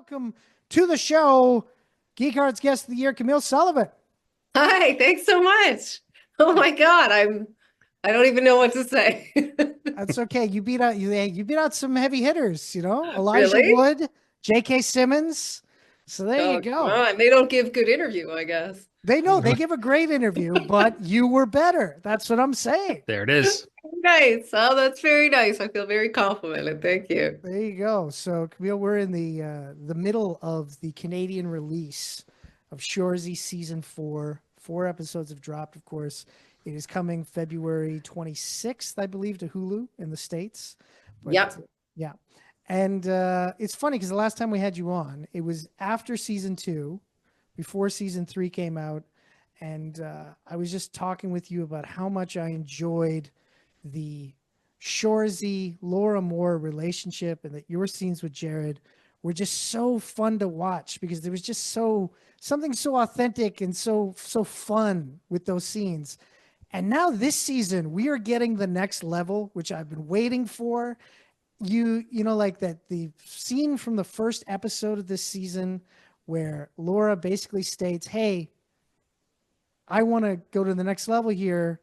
welcome to the show, Geek Hard's guest of the year, Camille Sullivan. Hi, thanks so much. Oh my God, I don't even know what to say. That's okay. You beat out some heavy hitters, Elijah Really? Wood, J.K. Simmons. So there you Oh, come go. on. They don't give good interview, I guess. They know they give a great interview, but you were better. That's what I'm saying. There it is. Nice. Oh, that's very nice. I feel very complimented. Thank you. There you go. So Camille, we're in the middle of the Canadian release of Shoresy season 4. 4 episodes have dropped, of course. It is coming February 26th, I believe, to Hulu in the States. But Yep. yeah. And it's funny because the last time we had you on, it was after season 2, before season 3 came out. And I was just talking with you about how much I enjoyed the Shoresy Laura Moore relationship, and that your scenes with Jared were just so fun to watch because there was just something so authentic and so fun with those scenes. And now this season we are getting the next level, which I've been waiting for. Like that, the scene from the first episode of this season where Laura basically states, "Hey, I want to go to the next level here,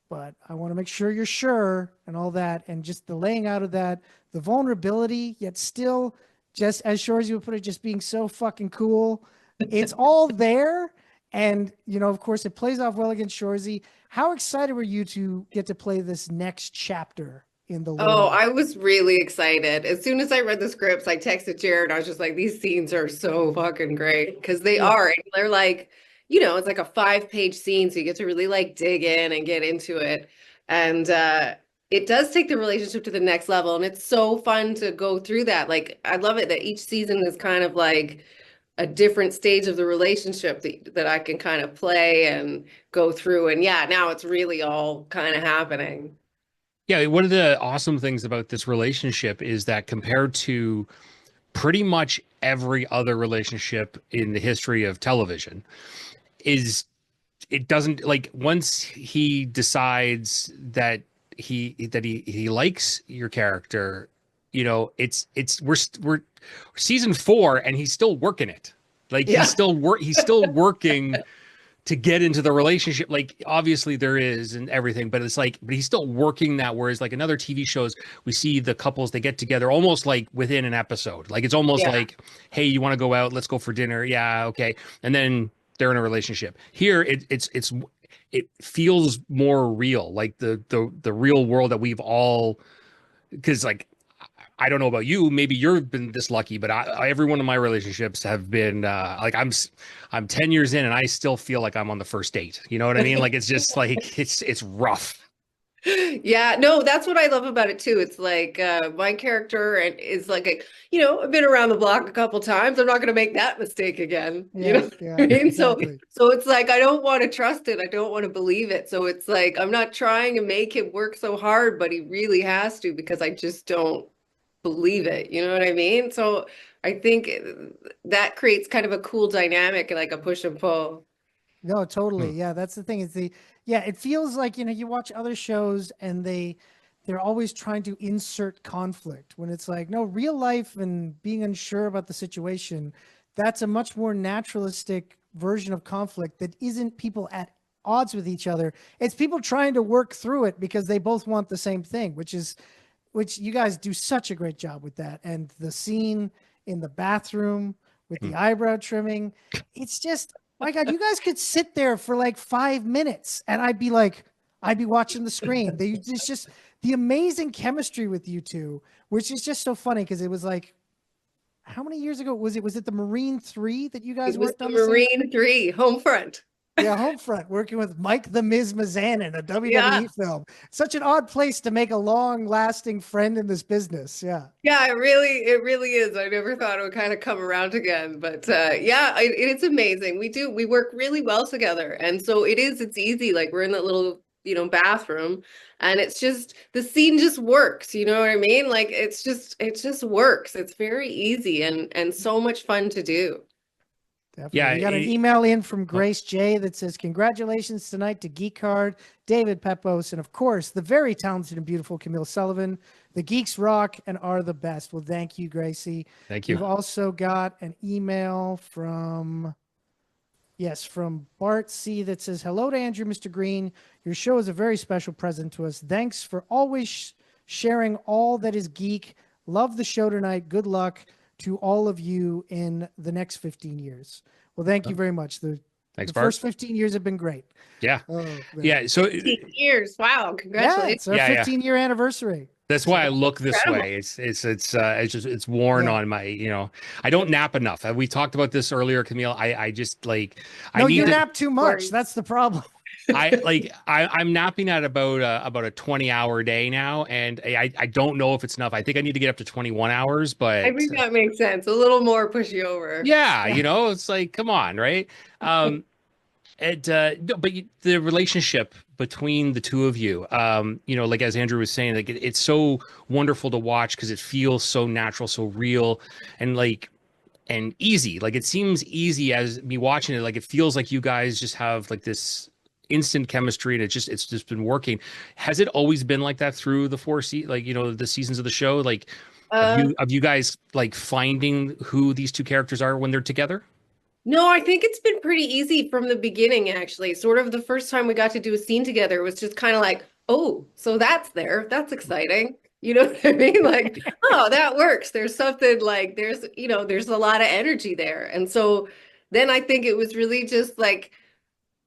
but I want to make sure you're sure," and all that. And just the laying out of that, the vulnerability, yet still, just as Shoresy would put it, just being so fucking cool. It's all there. And, of course, it plays off well against Shoresy. How excited were you to get to play this next chapter in the Oh, lore? I was really excited. As soon as I read the scripts, I texted Jared. I was just like, these scenes are so fucking great because they Yeah. are. And they're like, it's like a 5-page scene, so you get to really like dig in and get into it. And it does take the relationship to the next level. And it's so fun to go through that. Like, I love it that each season is kind of like a different stage of the relationship that I can kind of play and go through. And yeah, now it's really all kind of happening. Yeah, one of the awesome things about this relationship is that compared to pretty much every other relationship in the history of television, is it doesn't like once he decides that he likes your character, it's we're season 4 and he's still working it. Like Yeah. he's still working to get into the relationship. Like obviously there is and everything, but it's like, but he's still working that. Whereas like in other TV shows, we see the couples, they get together almost like within an episode. Like it's almost Yeah. like, hey, you want to go out? Let's go for dinner. Yeah, okay. And then they're in a relationship. Here, it feels more real, like the real world that we've all, because like I don't know about you. Maybe you've been this lucky, but every one of my relationships have been like I'm 10 years in and I still feel like I'm on the first date. You know what I mean? Like it's just like it's rough. Yeah, no, that's what I love about it too. It's like my character and is like I've been around the block a couple times. I'm not going to make that mistake again. You Yeah, know yeah, what I mean? So exactly. so it's like I don't want to trust it. I don't want to believe it. So it's like I'm not trying to make him work so hard, but he really has to because I just don't believe it. You know what I mean? So I think that creates kind of a cool dynamic, like a push and pull. No, totally. Hmm. Yeah, that's the thing. Yeah, it feels like, you watch other shows and they're always trying to insert conflict when it's like, no, real life and being unsure about the situation, that's a much more naturalistic version of conflict that isn't people at odds with each other. It's people trying to work through it because they both want the same thing, which you guys do such a great job with that. And the scene in the bathroom with the eyebrow trimming, it's just, my God, you guys could sit there for like 5 minutes and I'd be watching the screen. It's just the amazing chemistry with you two, which is just so funny because it was like, how many years ago was it? Was it the Marine 3 that you guys It was worked the on the same? Marine 3 home front. Yeah, Homefront, working with Mike the Miz Mizanin, a WWE Yeah. film. Such an odd place to make a long-lasting friend in this business. Yeah. Yeah, it really is. I never thought it would kind of come around again, but yeah, it's amazing. We work really well together, and so it's easy. Like we're in that little, bathroom, and it's just the scene just works. You know what I mean? Like it just works. It's very easy and so much fun to do. Definitely. Yeah, We got an email in from Grace J that says, congratulations tonight to Geek Hard, David Pepos, and of course, the very talented and beautiful Camille Sullivan. The geeks rock and are the best. Well, thank you, Gracie. Thank you. We've also got an email from Bart C that says, hello to Andrew, Mr. Green. Your show is a very special present to us. Thanks for always sharing all that is geek. Love the show tonight. Good luck to all of you in the next 15 years. Well, thank you very much. The first 15 years have been great. Yeah. Oh, yeah. So 15 years. Wow. Congratulations. Yeah, it's our 15-year anniversary. That's why I look this way. It's worn on my, I don't nap enough. We talked about this earlier, Camille. I just like, no, you nap too much. That's the problem. I'm napping at about a 20-hour day now, and I don't know if it's enough. I think I need to get up to 21 hours, but I think that makes sense. A little more push you over. Yeah, it's like, come on, right? But the relationship between the two of you, like as Andrew was saying, like it's so wonderful to watch because it feels so natural, so real, and easy. Like it seems easy as me watching it. Like it feels like you guys just have like this instant chemistry, and it's just been working. Has it always been like that through the the seasons of the show? Like, have you guys like finding who these two characters are when they're together? No, I think it's been pretty easy from the beginning, actually. Sort of the first time we got to do a scene together, it was just kind of like, oh, so that's there. That's exciting. You know what I mean? Like, oh, that works. There's something like, there's a lot of energy there. And so then I think it was really just like,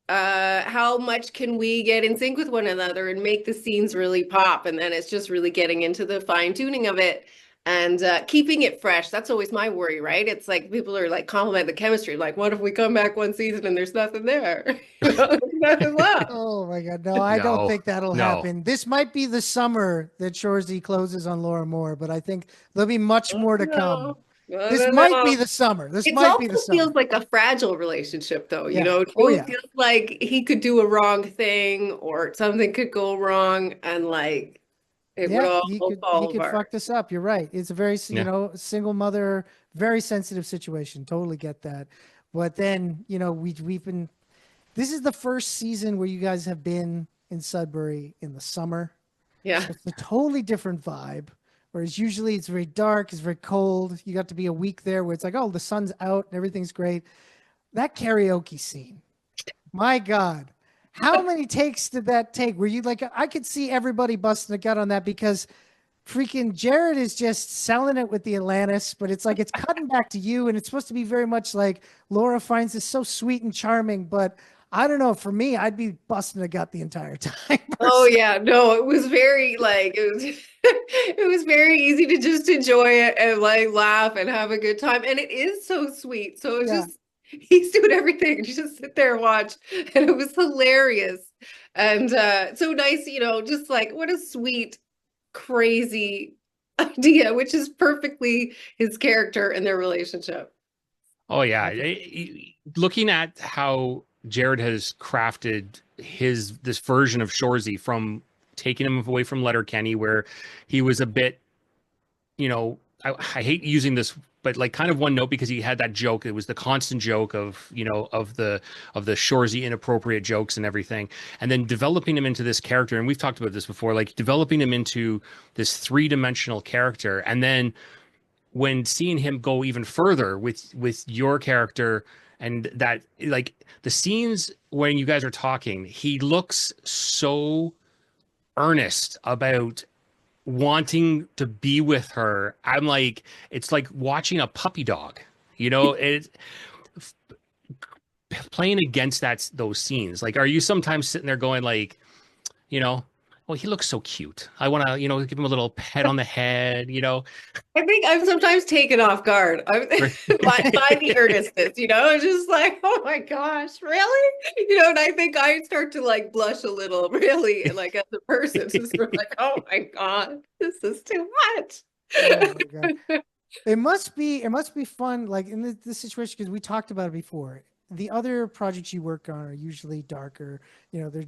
how much can we get in sync with one another and make the scenes really pop? And then it's just really getting into the fine tuning of it and keeping it fresh. That's always my worry, right? It's like people are like compliment the chemistry. Like, what if we come back one season and there's nothing there? Nothing left. Oh my God. No, I don't think that'll happen. This might be the summer that Shoresy closes on Laura Moore, but I think there'll be much more to come. This might be the summer. This might be the summer. It feels like a fragile relationship, though. Yeah. It feels like he could do a wrong thing or something could go wrong, and like it would all fall apart. He could fuck this up. You're right. It's a very single mother, very sensitive situation. Totally get that. But then we've been. This is the first season where you guys have been in Sudbury in the summer. Yeah, so it's a totally different vibe. Whereas usually it's very dark, it's very cold. You got to be a week there where it's like, oh, the sun's out and everything's great. That karaoke scene, my God, how many takes did that take? Were you like, I could see everybody busting a gut on that because freaking Jared is just selling it with the Atlantis, but it's like, it's cutting back to you. And it's supposed to be very much like Laura finds this so sweet and charming, but I don't know. For me, I'd be busting a gut the entire time. Oh yeah, no, it was very it was very easy to just enjoy it and like laugh and have a good time. And it is so sweet. So it's just he's doing everything. You just sit there and watch, and it was hilarious and so nice. Just like what a sweet, crazy idea, which is perfectly his character and their relationship. Oh yeah, looking at how Jared has crafted this version of Shoresy from taking him away from Letterkenny, where he was a bit, I hate using this, but like kind of one note because he had that joke. It was the constant joke of the Shoresy inappropriate jokes and everything, and then developing him into this character. And we've talked about this before, like developing him into this 3-dimensional character, and then when seeing him go even further with your character. And that, like, the scenes when you guys are talking, he looks so earnest about wanting to be with her. I'm like, it's like watching a puppy dog, it's playing against those scenes. Like, are you sometimes sitting there going like, well, he looks so cute. I want to, give him a little pet on the head, I think I'm sometimes taken off guard by the earnestness, it's just like, oh my gosh, really? And I think I start to like blush a little, really, and like as a person, just sort of like, oh my God, this is too much. Oh my God. It must be fun, like in this situation, because we talked about it before. The other projects you work on are usually darker, they're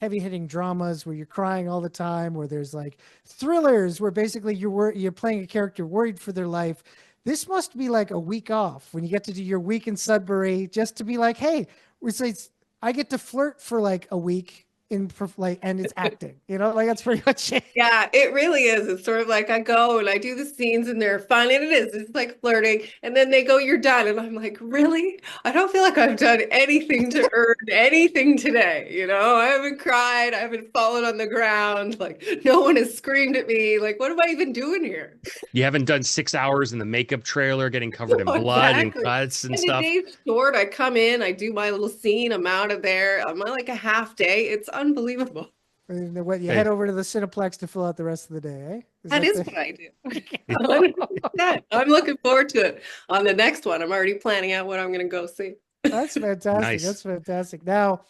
heavy-hitting dramas where you're crying all the time, where there's like thrillers where basically you're playing a character worried for their life. this must be like a week off when you get to do your week in Sudbury, just to be like, hey, I get to flirt for like a week and it's acting, like that's pretty much it. Yeah, it really is. It's sort of like I go and I do the scenes and they're fun and it is. It's like flirting. And then they go, you're done. And I'm like, really? I don't feel like I've done anything to earn anything today. I haven't cried. I haven't fallen on the ground. Like no one has screamed at me. Like, what am I even doing here? You haven't done 6 hours in the makeup trailer, getting covered in blood and cuts and stuff. The day's short. I come in, I do my little scene. I'm out of there. I'm like a half day. It's unbelievable. And then you head over to the Cineplex to fill out the rest of the day, eh? That is what I do. 100%. I'm looking forward to it on the next one. I'm already planning out what I'm going to go see. That's fantastic. Nice. That's fantastic. Now,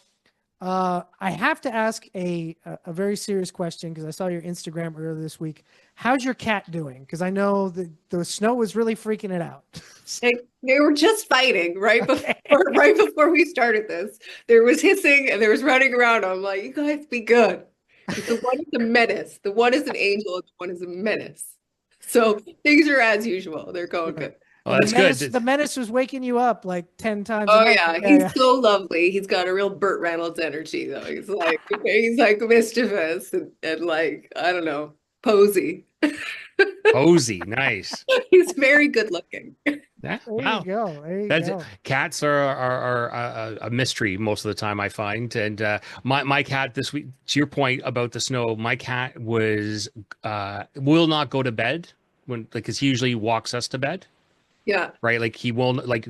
I have to ask a very serious question because I saw your Instagram earlier this week. How's your cat doing? Because I know that the snow was really freaking it out. They were just fighting right before we started this. There was hissing and there was running around. I'm like, you guys be good. The one is a menace. The one is an angel. And the one is a menace. So things are as usual. They're going good. Oh, that's good. The menace was waking you up like 10 times. Oh yeah, he's so lovely. He's got a real Burt Reynolds energy though. He's like mischievous and like, I don't know, posy. Posy, nice. He's very good looking. There you go. Cats are a mystery most of the time, I find. And my cat this week, to your point about the snow, my cat will not go to bed because he usually walks us to bed. Yeah. Right. Like he will, like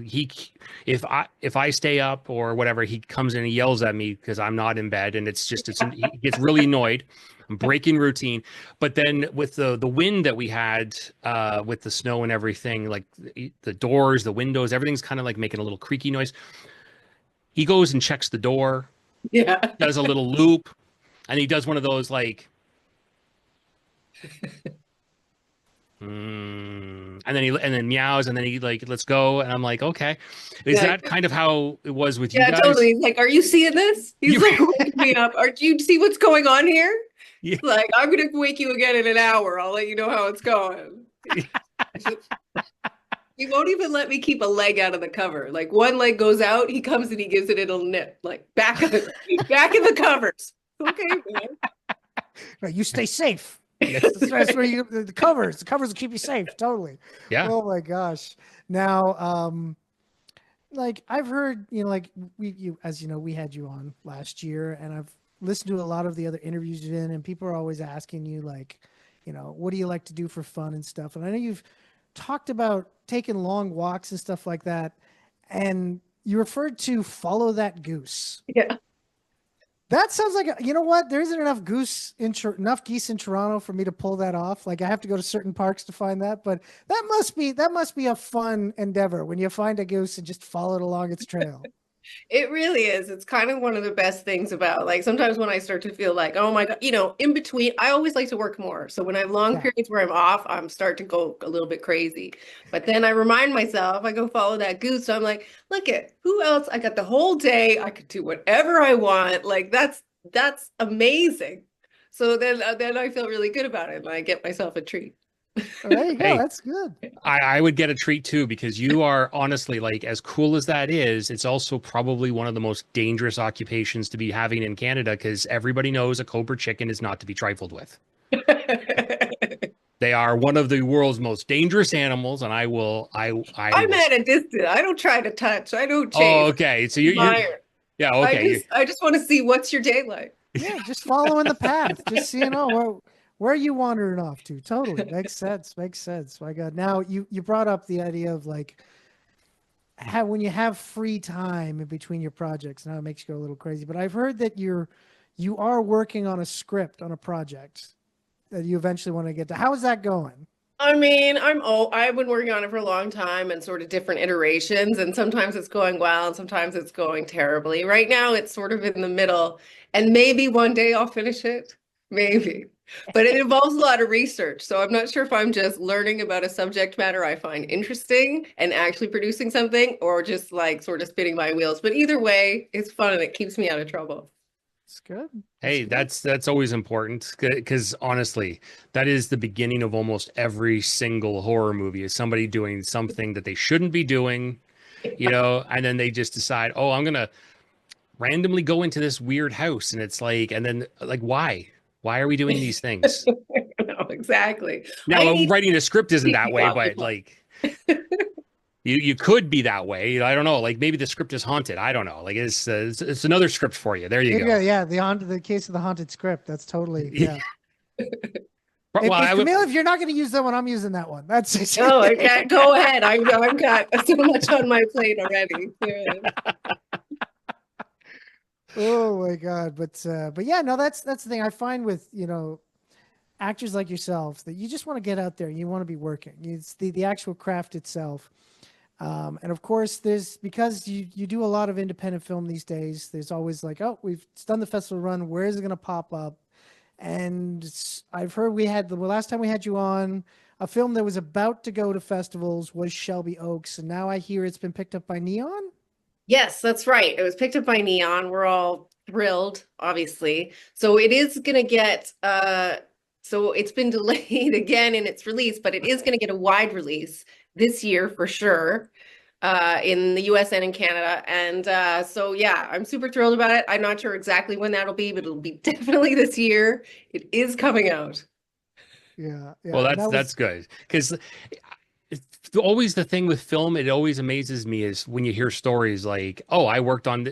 if I stay up or whatever, he comes in and he yells at me because I'm not in bed, and he gets really annoyed. I'm breaking routine. But then with the wind that we had with the snow and everything, like the doors, the windows, everything's kind of like making a little creaky noise. He goes and checks the door. Yeah. Does a little loop, and he does one of those like. And then meows, and then he like, let's go, and I'm like, okay. Is that kind of how it was with you guys? Yeah, totally. He's like, are you seeing this? He's like waking me up. Do you see what's going on here? Yeah. Like, I'm gonna wake you again in an hour. I'll let you know how it's going. He won't even let me keep a leg out of the cover. Like one leg goes out, he comes and he gives it a little nip, like back in the covers. Okay, man. Right, you stay safe. That's where the covers will keep you safe. Totally. Yeah. Oh my gosh. Now, like I've heard, like as you know, we had you on last year, and I've listened to a lot of the other interviews you've been, and people are always asking you like, what do you like to do for fun and stuff? And I know you've talked about taking long walks and stuff like that, and you referred to follow that goose. Yeah. That sounds like you know what? There isn't enough geese in Toronto for me to pull that off. Like I have to go to certain parks to find that, but that must be a fun endeavor when you find a goose and just follow it along its trail. It really is. It's kind of one of the best things about, like, sometimes when I start to feel like, oh my God, in between, I always like to work more. So when I have long periods where I'm off, I'm start to go a little bit crazy. But then I remind myself, I go follow that goose. So I'm like, look at who else? I got the whole day. I could do whatever I want. Like that's amazing. So then I feel really good about it, and I get myself a treat. There you go. Hey, that's good. I would get a treat too, because you are honestly, like, as cool as that is, it's also probably one of the most dangerous occupations to be having in Canada, because everybody knows a cobra chicken is not to be trifled with. They are one of the world's most dangerous animals, and I'm at a distance. I don't try to touch. I don't chase. Oh, okay. So you're yeah, okay. I just want to see what's your day like. Yeah, just following the path. Just so you know where are you wandering off to? Totally makes sense. My God. Now you brought up the idea of like when you have free time in between your projects. Now it makes you go a little crazy. But I've heard that you are working on a script on a project that you eventually want to get to. How is that going? I mean, I've been working on it for a long time and sort of different iterations, and sometimes it's going well and sometimes it's going terribly. Right now it's sort of in the middle, and maybe one day I'll finish it. Maybe. But it involves a lot of research. So I'm not sure if I'm just learning about a subject matter I find interesting and actually producing something, or just like sort of spinning my wheels. But either way, it's fun and it keeps me out of trouble. It's good. Hey, that's always important because honestly, that is the beginning of almost every single horror movie is somebody doing something that they shouldn't be doing, and then they just decide, oh, I'm gonna randomly go into this weird house, and it's like, and then like, why? Why are we doing these things? No, exactly. I Now, need writing a script isn't to that way, but like, you could be that way. I don't know. Like maybe the script is haunted. I don't know. Like it's another script for you. There you go. Yeah, the case of the haunted script. That's totally yeah. Well, Camille, if you're not going to use that one, I'm using that one. That's Oh, okay. Go ahead. I've got so much on my plate already. Oh my God. But yeah, no, that's the thing I find with, actors like yourselves that you just want to get out there. You want to be working. It's the actual craft itself. And of course because you do a lot of independent film these days, there's always like, oh, we've done the festival run. Where is it going to pop up? And I've heard the last time we had you on, a film that was about to go to festivals was Shelby Oaks. And now I hear it's been picked up by Neon. Yes, that's right. It was picked up by Neon. We're all thrilled, obviously. So it is going to get, so it's been delayed again in its release, but it is going to get a wide release this year for sure, in the US and in Canada. And so, yeah, I'm super thrilled about it. I'm not sure exactly when that'll be, but it'll be definitely this year. It is coming out. Yeah. Well, that's good because always the thing with film, it always amazes me is when you hear stories like, oh, I worked on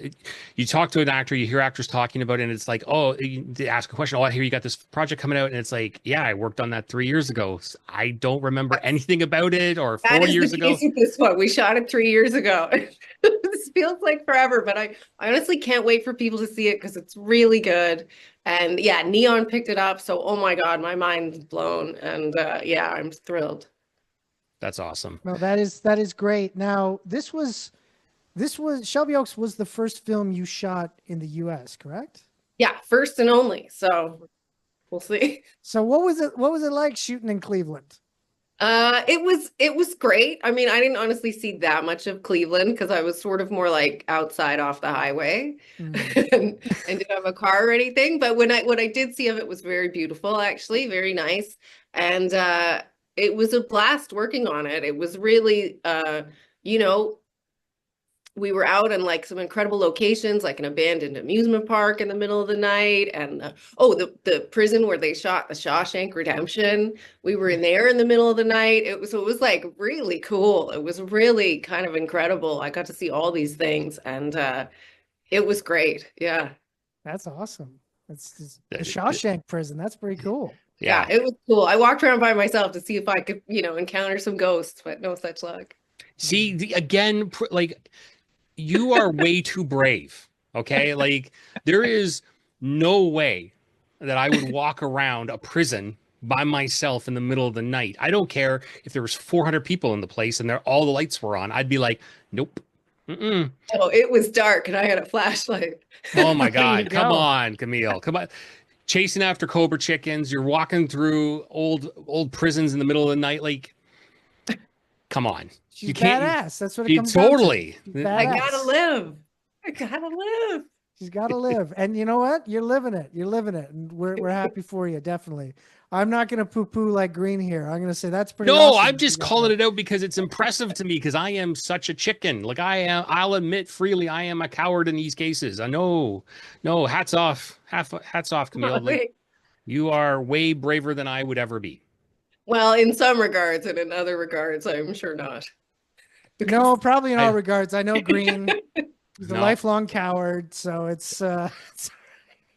you talk to an actor, you hear actors talking about it, and it's like, oh, they ask a question, oh, I hear you got this project coming out, and it's like, yeah, I worked on that 3 years ago. I don't remember anything about it, or 4 years ago. With this one. We shot it 3 years ago. This feels like forever, but I honestly can't wait for people to see it because it's really good. And yeah, Neon picked it up, so oh my God, my mind's blown. And yeah, I'm thrilled. That's awesome. No, that is great. Now, this was Shelby Oaks was the first film you shot in the US, correct? Yeah, first and only. So we'll see. So what was it like shooting in Cleveland? It was great. I mean, I didn't honestly see that much of Cleveland because I was sort of more like outside off the highway and didn't have a car or anything. But what I did see of it was very beautiful, actually, very nice. And it was a blast working on it. It was really, we were out in like some incredible locations, like an abandoned amusement park in the middle of the night. And the prison where they shot the Shawshank Redemption. We were in there in the middle of the night. It was like really cool. It was really kind of incredible. I got to see all these things and it was great. Yeah. That's awesome. That's the Shawshank prison. That's pretty cool. Yeah, it was cool. I walked around by myself to see if I could, encounter some ghosts, but no such luck. See, again, like you are way too brave. Okay. Like there is no way that I would walk around a prison by myself in the middle of the night. I don't care if there was 400 people in the place and all the lights were on. I'd be like, nope. Mm-mm. Oh, it was dark and I had a flashlight. Oh my God. Come on, Camille. Come on. Chasing after cobra chickens. You're walking through old prisons in the middle of the night. Like, come on. She's you can't. Badass. That's what it comes totally. down to. I gotta live. I gotta live. She's gotta live. And you know what? You're living it. You're living it. And we're happy for you, definitely. I'm not gonna poo-poo like Green here. I'm gonna say that's pretty No, awesome. I'm just calling it out because it's impressive to me because I am such a chicken. Like I'll admit freely I am a coward in these cases. I know. No, hats off. Hats off, Camille. Like, you are way braver than I would ever be. Well, in some regards, and in other regards, I'm sure not. No, probably in all regards. I know Green. He's a lifelong coward, so it's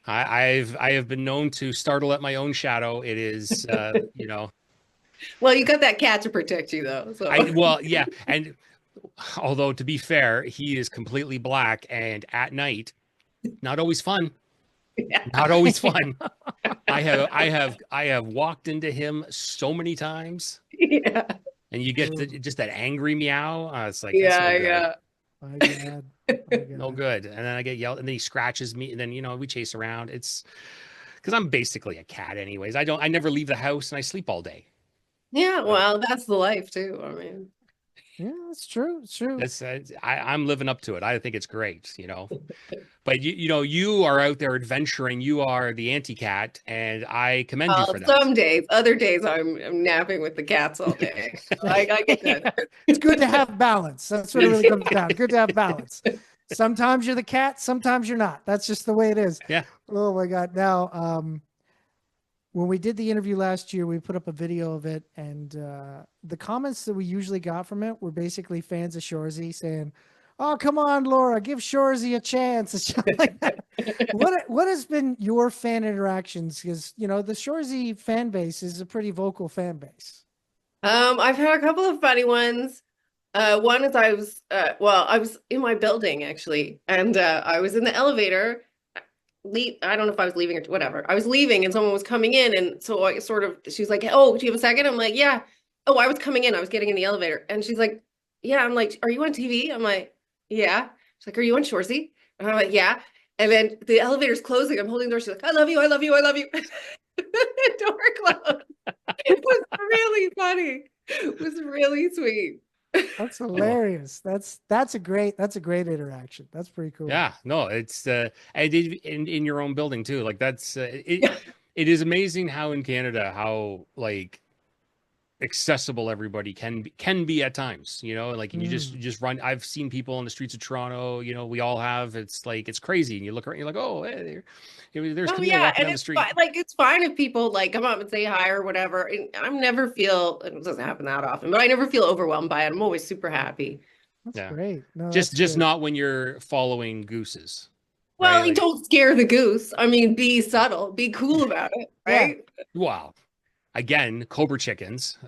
I have been known to startle at my own shadow. It is Well, you got that cat to protect you though. So yeah. And although to be fair, he is completely black and at night, not always fun. Yeah. Not always fun. I have walked into him so many times. Yeah. And you get just that angry meow. It's like, yeah. My God. No good. And then I get yelled, and then he scratches me, and then we chase around. It's because I'm basically a cat, anyways. I never leave the house, and I sleep all day. Yeah, well, that's the life too. I mean, Yeah, it's true. It's true. That's I'm living up to it. I think it's great, But you are out there adventuring. You are the anti-cat, and I commend you for that. Some days, other days I'm napping with the cats all day. I get that. It's good to have balance. That's what it really comes down. Good to have balance. Sometimes you're the cat, sometimes you're not. That's just the way it is. Yeah. Oh my God. Now, when we did the interview last year, we put up a video of it, and the comments that we usually got from it were basically fans of Shoresy saying, "Oh, come on, Laura, give Shoresy a chance." And stuff like that. What has been your fan interactions? Because the Shoresy fan base is a pretty vocal fan base. I've had a couple of funny ones. One is I was in my building actually, and I was in the elevator. I don't know if I was leaving or whatever. I was leaving and someone was coming in. And so she's like, "Oh, do you have a second?" I'm like, "Yeah." "Oh, I was coming in. I was getting in the elevator." And she's like, "Yeah." I'm like, "Are you on TV?" I'm like, "Yeah." She's like, "Are you on Shoresy?" And I'm like, "Yeah." And then the elevator's closing. I'm holding the door. She's like, "I love you. I love you. I love you." Door closed. It was really funny. It was really sweet. That's hilarious. That's a great interaction. That's pretty cool. Yeah, no, it's I did in your own building too. Like that's it is amazing how in Canada how like accessible everybody can be at times, like and you just run. I've seen people on the streets of Toronto, we all have. It's like it's crazy, and you look around, you're like, "Oh, hey, there's Camille walking down the street." It's fine if people like come up and say hi or whatever. And I never feel, it doesn't happen that often, but I never feel overwhelmed by it. I'm always super happy. That's great. No, just not when you're following gooses. Well, right? you don't scare the goose. I mean, be subtle, be cool about it, right? Wow. Again, Cobra chickens,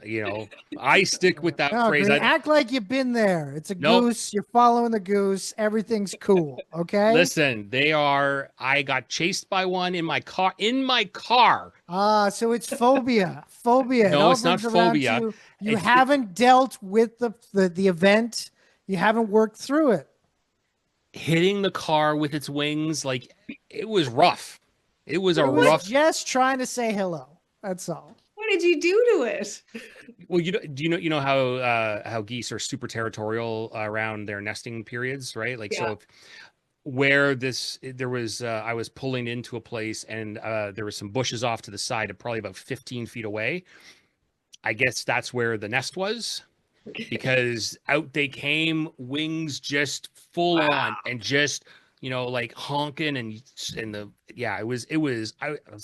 I stick with that phrase. Act like you've been there. It's a goose. You're following the goose. Everything's cool. Okay. Listen, I got chased by one in my car. So it's phobia. No, it's not phobia. You haven't dealt with the event. You haven't worked through it. Hitting the car with its wings, like it was rough. It was rough. Just trying to say hello. That's all. What did you do to it? Well, do you know how geese are super territorial around their nesting periods, right? Like so. I was pulling into a place and there was some bushes off to the side, probably about 15 feet away. I guess that's where the nest was, because out they came, wings just full on, and just like honking and I was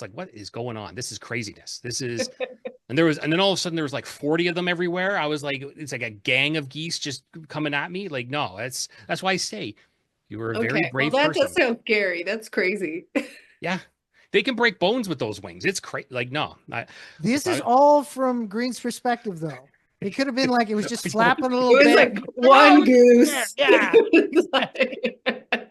like, what is going on? This is craziness. And then all of a sudden there was like 40 of them everywhere. I was like, it's like a gang of geese just coming at me. Like, no, that's why I say you were a very brave person. That does sound scary. That's crazy. Yeah. They can break bones with those wings. It's crazy. Like, no. This is all from Green's perspective, though. It could have been like it was just flapping a little bit. It was like one goose. Yeah.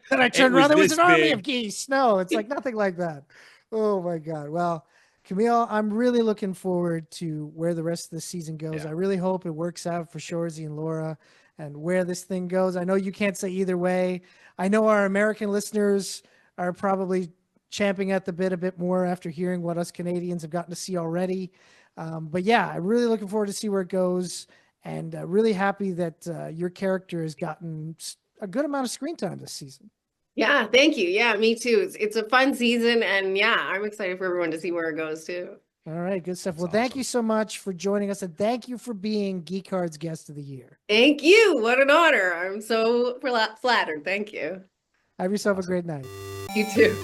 Then I turned around. There was an army of geese. No, it's like nothing like that. Oh my God. Well, Camille, I'm really looking forward to where the rest of the season goes. Yeah. I really hope it works out for Shoresy and Laura and where this thing goes. I know you can't say either way. I know our American listeners are probably champing at the bit a bit more after hearing what us Canadians have gotten to see already. But yeah, I'm really looking forward to see where it goes, and really happy that your character has gotten a good amount of screen time this season. Yeah, thank you. Yeah, me too. It's a fun season, and yeah, I'm excited for everyone to see where it goes too. All right, good stuff. Well, thank you so much for joining us, and thank you for being Geek Hard's Guest of the Year. Thank you. What an honor. I'm so flattered. Thank you. Have yourself a great night. You too.